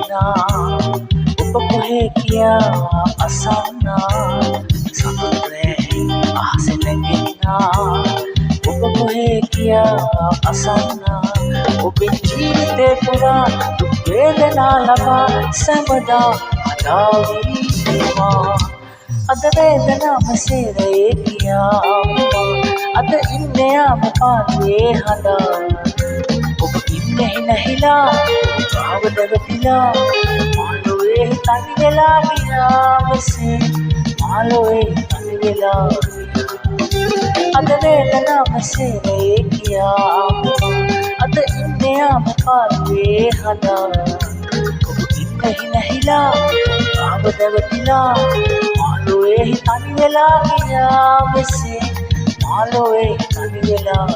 නැගෙනා ඔබ කොහේ කියා අසන්නා සඳුරේ අහස නැගෙනා ඔබ කොහේ කියා අසන්නා ඔබේ ජීවිතේ පුරා දුක් වේදනා ලබා සමදා අදාවීවා අද වේදනාව සේරේ කියා අද ඉන්නේ යාම පාළුවේ හදා ඔබ ඉන්නේ නැහිලා ගාව දැවටිලා මාළුවේ තනි වෙලා ගියා මෙසේ මාළුවේ තනි වෙලා අද වේදනාව සේරේ කියා අද ඉන්නේ යාම පාළුවේ හදා ඔබ ඉන්නේ නැහිලා ගාව දැවටිලා මාළුවේ තනි වෙලා ගියා මෙසේ මාළුවේ තනි වෙලා